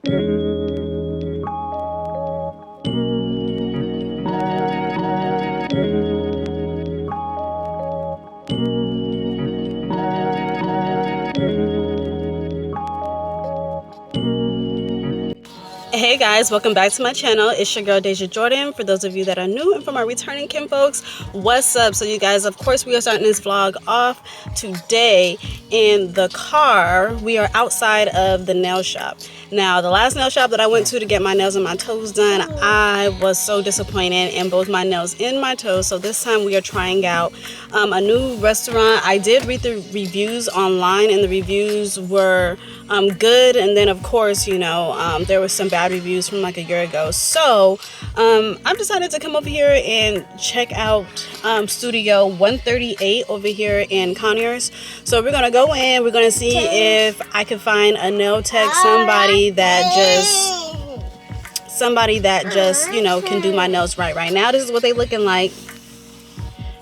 Hey guys, welcome back to my channel. It's your girl Dazja Jordan. For those of you that are new and for my returning kinfolks, what's up? So you guys, of course, we are starting this vlog off today in the car. We are outside of the nail shop. Now, the last nail shop that I went to get my nails and my toes done, I was so disappointed in both my nails and my toes. So this time we are trying out a new restaurant. I did read the reviews online, and the reviews were good. And then, of course, you know, there was some bad reviews from like a year ago. So I've decided to come over here and check out Studio 138 over here in Conyers. So we're gonna go in. We're gonna see if I can find a nail tech, somebody that just you know, can do my nails right now. This is what they looking like.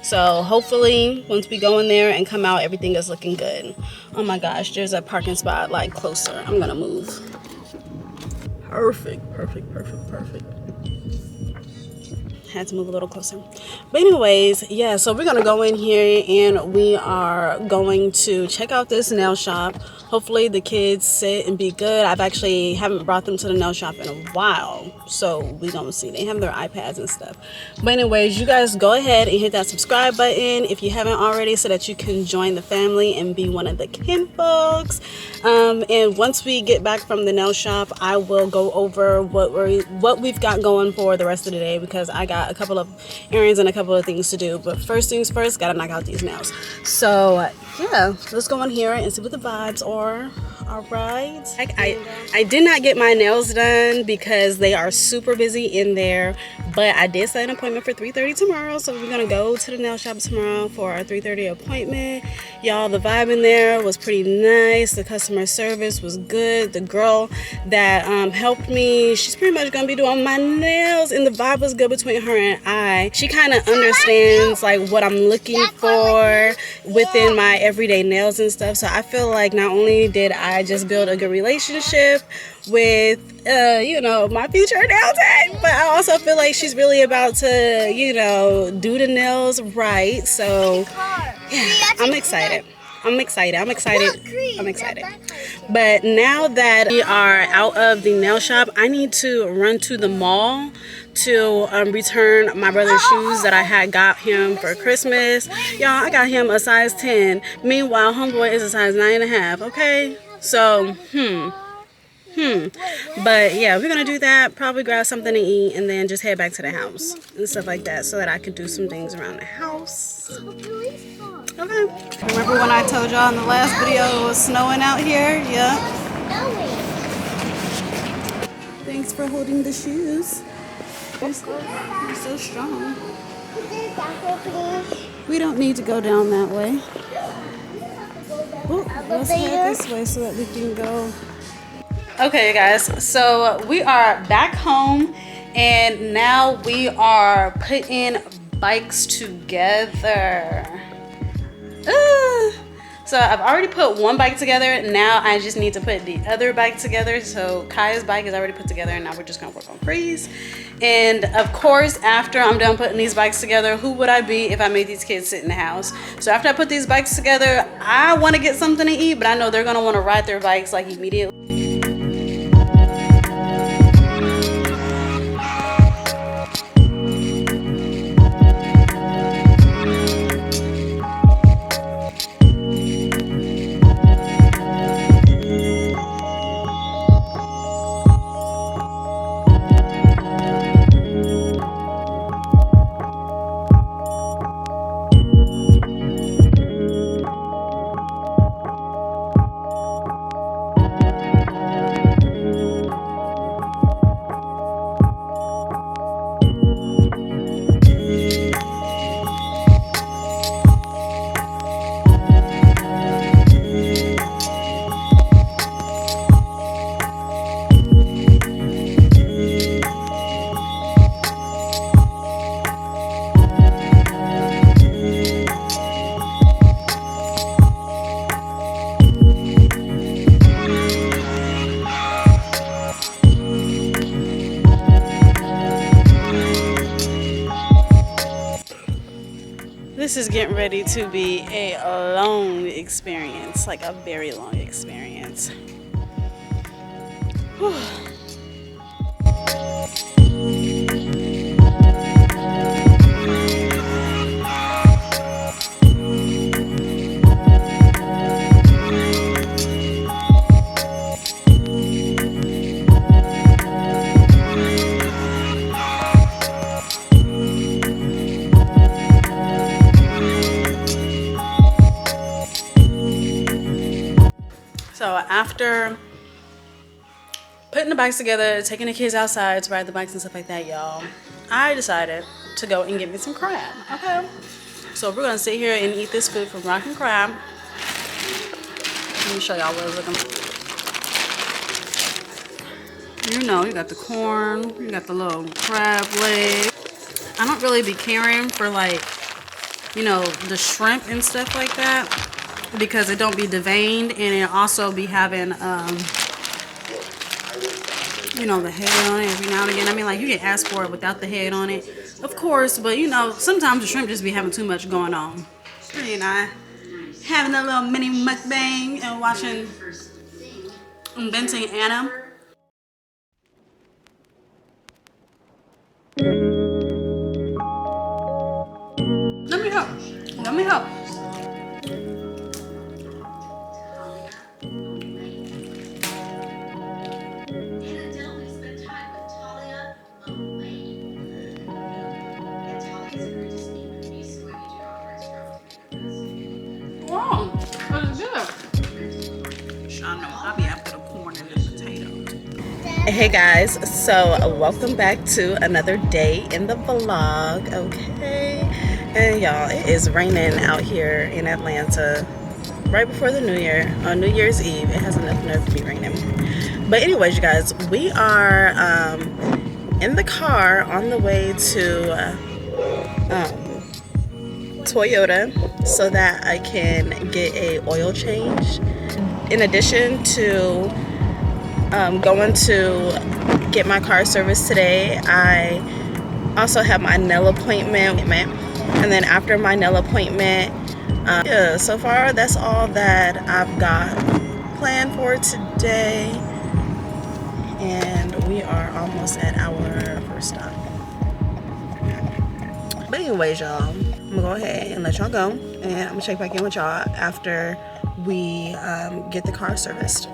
So hopefully once we go in there and come out, everything is looking good. Oh my gosh, there's a parking spot like closer. I'm gonna move. Perfect. Had to move a little closer. But anyways, yeah, so we're gonna go in here and we are going to check out this nail shop. Hopefully the kids sit and be good. I've actually haven't brought them to the nail shop in a while, so we gonna see. They have their iPads and stuff. But anyways, you guys go ahead and hit that subscribe button if you haven't already, so that you can join the family and be one of the kinfolks. And once we get back from the nail shop, I will go over what we've got going for the rest of the day, because I got a couple of errands and a couple of things to do. But first things first, gotta knock out these nails. So yeah, let's go in here and see what the vibes are. All right. I did not get my nails done because they are super busy in there, but I did set an appointment for 3:30 tomorrow. So we're gonna go to the nail shop tomorrow for our 3:30 appointment. Y'all, the vibe in there was pretty nice. The customer service was good. The girl that helped me, she's pretty much gonna be doing my nails, and the vibe was good between her and I. She kind of understands like what I'm looking for within my everyday nails and stuff. So I feel like not only did I just build a good relationship with you know, my future nail tech, but I also feel like she's really about to, you know, do the nails right. So yeah, I'm excited. But now that we are out of the nail shop, I need to run to the mall to return my brother's shoes that I had got him for Christmas. Y'all, I got him a size 10. Meanwhile, homeboy is a size 9.5. Okay, so but yeah, we're gonna do that, probably grab something to eat, and then just head back to the house and stuff like that, so that I could do some things around the house. Okay. Remember when I told y'all in the last video it was snowing out here? Yep. Thanks for holding the shoes. You're so strong. We don't need to go down that way. Ooh, let's head this way so that we can go. Okay, guys, so we are back home, and now we are putting bikes together. So I've already put one bike together. Now I just need to put the other bike together. So Kaya's bike is already put together, and now we're just gonna work on Freeze. And of course, after I'm done putting these bikes together, who would I be if I made these kids sit in the house? So after I put these bikes together, I want to get something to eat, but I know they're gonna want to ride their bikes like immediately. this is getting ready to be a long experience, like a very long experience. Whew. So after putting the bikes together, taking the kids outside to ride the bikes and stuff like that, y'all, I decided to go and get me some crab. Okay, so we're gonna sit here and eat this food from Rock and Crab. Let me show y'all what it's looking like. You know, you got the corn, you got the little crab leg. I don't really be caring for, like, you know, the shrimp and stuff like that, because it don't be deveined, and it also be having you know, the head on it every now and again. I mean, like, you can ask for it without the head on it, of course, but you know, sometimes the shrimp just be having too much going on. You know, having a little mini mukbang and watching Inventing Anna. Let me help. Let me help. Wow, that's good. Sean knows I'll be after the corn and the potatoes. Hey guys, so welcome back to another day in the vlog. Okay, and y'all, it is raining out here in Atlanta right before the New Year, on New Year's Eve. It has enough nerve to be raining. But anyways, you guys, we are in the car on the way to Toyota so that I can get a oil change. In addition to going to get my car serviced today, I also have my nail appointment. And then after my nail appointment, yeah, so far that's all that I've got planned for today. And we are almost at our first stop. But anyways, y'all, I'm gonna go ahead and let y'all go, and I'm gonna check back in with y'all after we get the car serviced.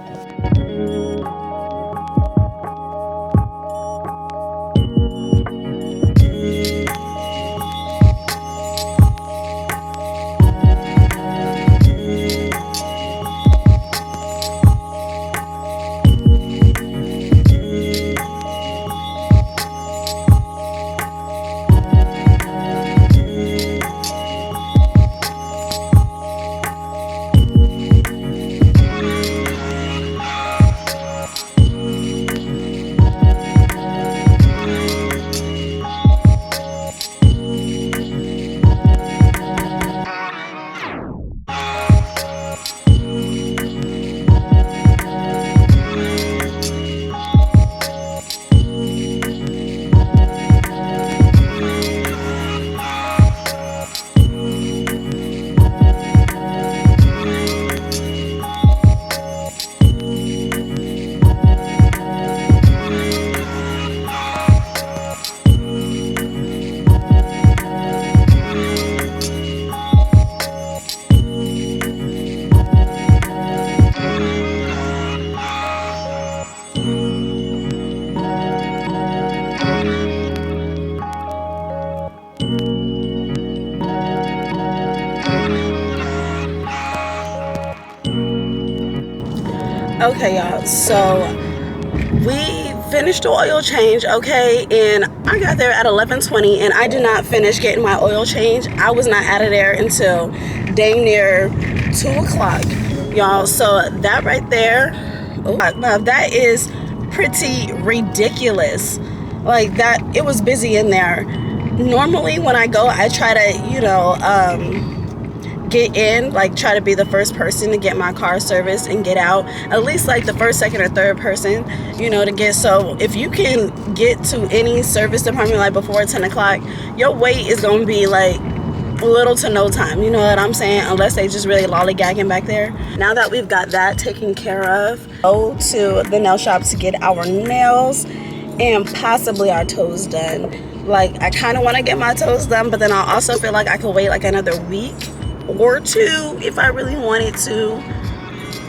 Okay, y'all, so we finished the oil change, okay, and I got there at 11:20, and I did not finish getting my oil change. I was not out of there until dang near 2 o'clock, y'all. So that right there, now that is pretty ridiculous. Like, that, it was busy in there. Normally when I go, I try to, you know, get in, like, try to be the first person to get my car serviced and get out, at least like the first, second, or third person, you know, to get. So if you can get to any service department like before 10 o'clock, your wait is gonna be like little to no time, you know what I'm saying, unless they just really lollygagging back there. Now that we've got that taken care of, go to the nail shop to get our nails and possibly our toes done. Like, I kind of want to get my toes done, but then I also feel like I could wait like another week or two if I really wanted to.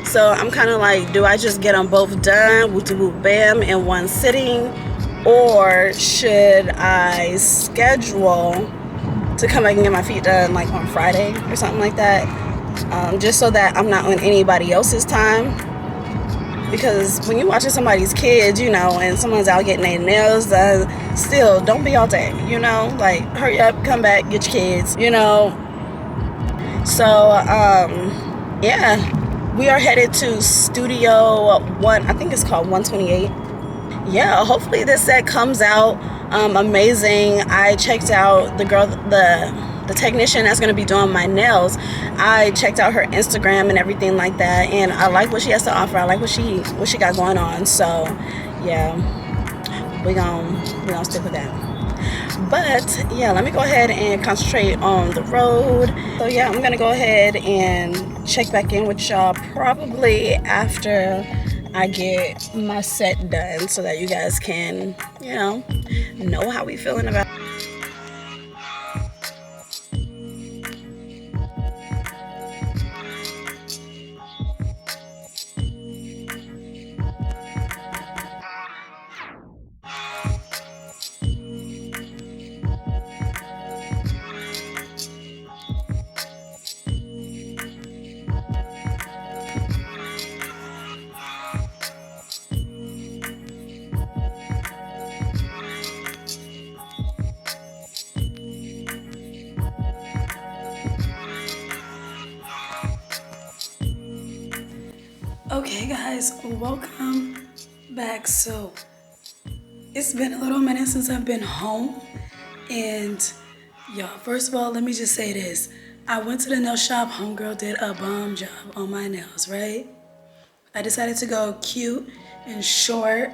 So I'm kind of like, do I just get them both done, whoop bam, in one sitting, or should I schedule to come back and get my feet done like on Friday or something like that, just so that I'm not on anybody else's time? Because when you're watching somebody's kids, you know, and someone's out getting their nails done, still, don't be all day, you know? Like, hurry up, come back, get your kids, you know? So, yeah, we are headed to Studio 1, I think it's called 128. Yeah, hopefully this set comes out amazing. I checked out the girl, the technician that's going to be doing my nails. I checked out her Instagram and everything like that, and I like what she has to offer. I like what she got going on. So yeah, we gonna stick with that. But yeah, let me go ahead and concentrate on the road. So yeah, I'm gonna go ahead and check back in with y'all probably after I get my set done, so that you guys can, you know how we feeling about it. Okay guys, welcome back. So it's been a little minute since I've been home, and y'all, first of all, let me just say this. I went to the nail shop, homegirl did a bomb job on my nails, right? I decided to go cute and short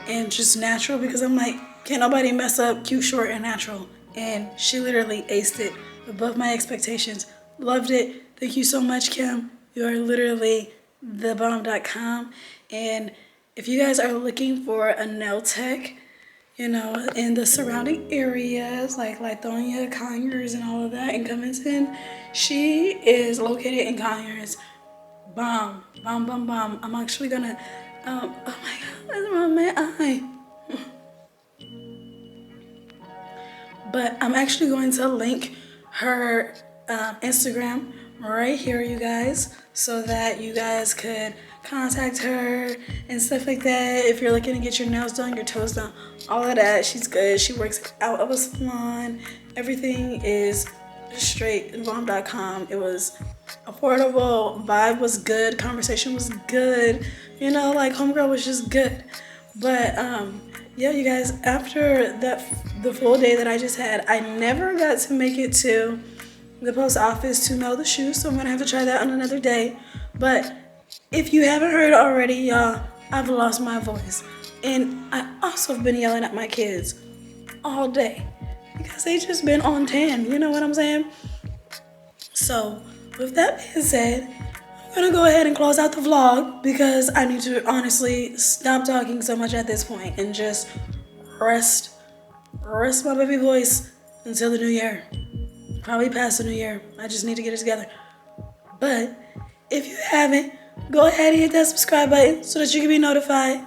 and just natural because I'm like, can't nobody mess up cute, short, and natural. And she literally aced it above my expectations. Loved it. Thank you so much, Kim. You are literally thebomb.com. And if you guys are looking for a nail tech, you know, in the surrounding areas like Lithonia, Conyers, and all of that, in Covington, she is located in Conyers. Bomb. I'm actually gonna, oh my God, that's my man eye. But I'm actually going to link her Instagram right here, you guys, so that you guys could contact her and stuff like that. If you're looking to get your nails done, your toes done, all of that, she's good. She works out of a salon. Everything is straight. Bomb.com. It was affordable. Vibe was good. Conversation was good. You know, like homegirl was just good. But yeah, you guys, after the full day that I just had, I never got to make it to the post office to mail the shoes, so I'm gonna have to try that on another day. But if you haven't heard already, y'all, I've lost my voice. And I also have been yelling at my kids all day because they just been on 10, you know what I'm saying? So with that being said, I'm gonna go ahead and close out the vlog because I need to honestly stop talking so much at this point and just rest my baby voice until the new year. Probably past the new year. I just need to get it together. But if you haven't, go ahead and hit that subscribe button so that you can be notified.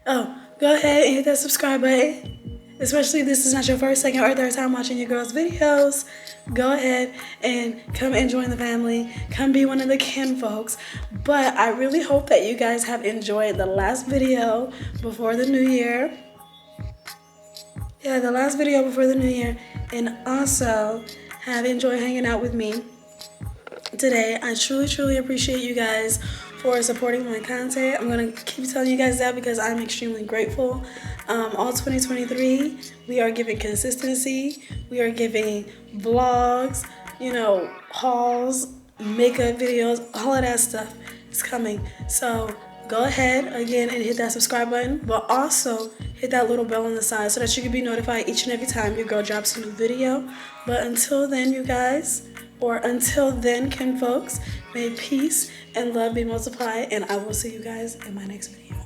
Oh, go ahead and hit that subscribe button. Especially if this is not your first, second, or third time watching your girl's videos. Go ahead and come and join the family. Come be one of the Kinfolks. But I really hope that you guys have enjoyed the last video before the new year. Yeah, the last video before the new year. And also have enjoyed hanging out with me today. I truly appreciate you guys for supporting my content. I'm gonna keep telling you guys that because I'm extremely grateful. All 2023, we are giving consistency. We are giving vlogs, you know, hauls, makeup videos, all of that stuff is coming. So go ahead again and hit that subscribe button, but also hit that little bell on the side so that you can be notified each and every time your girl drops a new video. But until then, you guys, Or until then, Kinfolks, may peace and love be multiplied, and I will see you guys in my next video.